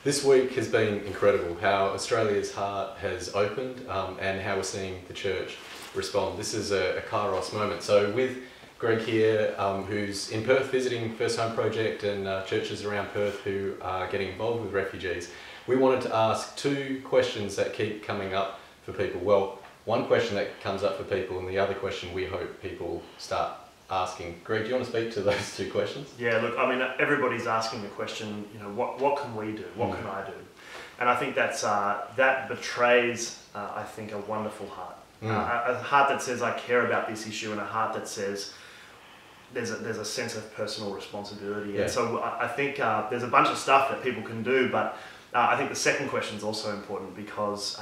This week has been incredible, how Australia's heart has opened and how we're seeing the church respond. This is a Kairos moment. So with Greg here, who's in Perth visiting First Home Project and churches around Perth who are getting involved with refugees, we wanted to ask two questions that keep coming up for people. Well, one question that comes up for people and the other question we hope people start asking. Greg, do you want to speak to those two questions? Yeah, look, I mean, everybody's asking the question, you know, what can we do? What can I do? And I think that betrays, I think, a wonderful heart. A heart that says, I care about this issue, and a heart that says, there's a sense of personal responsibility. Yeah. And so I think there's a bunch of stuff that people can do, but I think the second question is also important because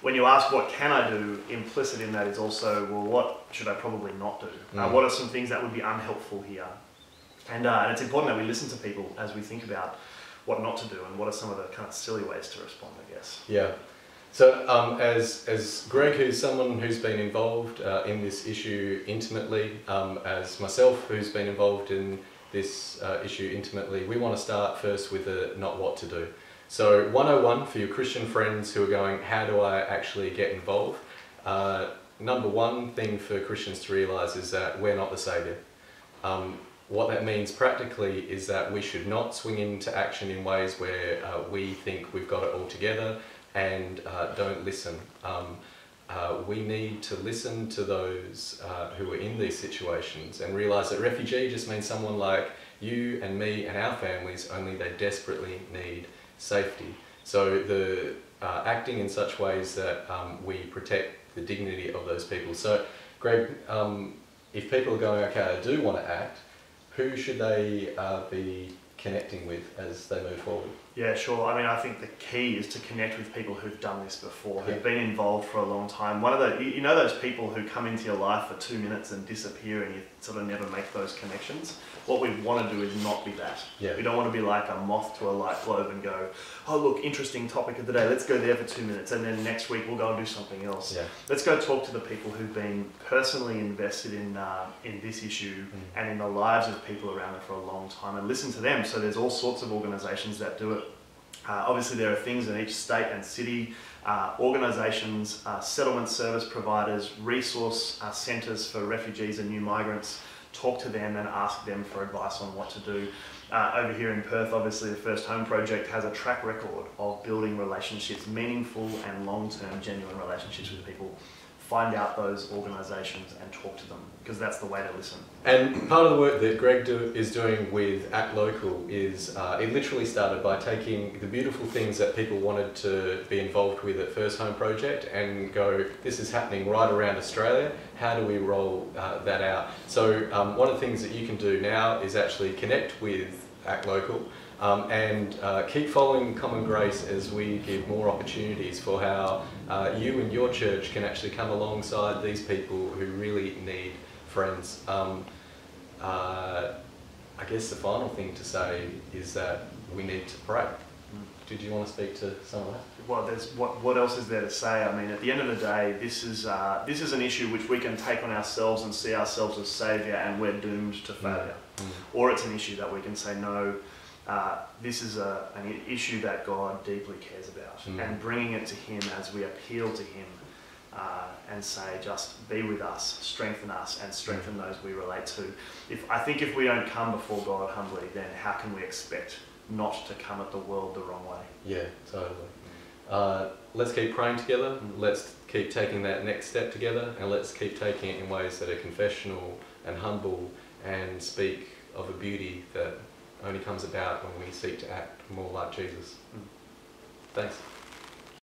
when you ask what can I do, implicit in that is also, well, what should I probably not do? What are some things that would be unhelpful here? And it's important that we listen to people as we think about what not to do and what are some of the kind of silly ways to respond, I guess. Yeah. So as Greg, who's someone who's been involved in this issue intimately, as myself, who's been involved in this issue intimately, we want to start first with a not what to do. So 101 for your Christian friends who are going, how do I actually get involved? Number one thing for Christians to realise is that we're not the saviour. What that means practically is that we should not swing into action in ways where we think we've got it all together and don't listen. We need to listen to those who are in these situations and realise that refugee just means someone like you and me and our families, only they desperately need safety. So the acting in such ways that we protect the dignity of those people. So Greg, if people are going, okay, I do want to act, who should they be connecting with as they move forward? Yeah, sure. I mean, I think the key is to connect with people who've done this before, who've been involved for a long time. One of the, you know, those people who come into your life for 2 minutes and disappear and you sort of never make those connections. What we want to do is not be that. Yeah. We don't want to be like a moth to a light globe and go, oh look, interesting topic of the day, let's go there for 2 minutes and then next week we'll go and do something else. Yeah. Let's go talk to the people who've been personally invested in this issue and in the lives of people around it for a long time and listen to them. So there's all sorts of organisations that do it. Obviously there are things in each state and city, organisations, settlement service providers, resource centres for refugees and new migrants. Talk to them and ask them for advice on what to do. Over here in Perth, obviously the First Home Project has a track record of building relationships, meaningful and long-term genuine relationships with people. Find out those organisations and talk to them, because that's the way to listen. And part of the work that Greg is doing with Act Local is, it literally started by taking the beautiful things that people wanted to be involved with at First Home Project and go, this is happening right around Australia, how do we roll that out? So one of the things that you can do now is actually connect with Act Local and keep following Common Grace as we give more opportunities for how you and your church can actually come alongside these people who really need friends. I guess the final thing to say is that we need to pray. Did you want to speak to some of that? Well, what else is there to say? I mean, at the end of the day, this is an issue which we can take on ourselves and see ourselves as saviour and we're doomed to failure. Or it's an issue that we can say, no, this is an issue that God deeply cares about, and bringing it to Him as we appeal to Him and say, just be with us, and strengthen those we relate to. I think if we don't come before God humbly, then how can we expect not to come at the world the wrong way? Yeah, totally. Let's keep praying together, let's keep taking that next step together, and let's keep taking it in ways that are confessional and humble and speak of a beauty that only comes about when we seek to act more like Jesus. Thanks.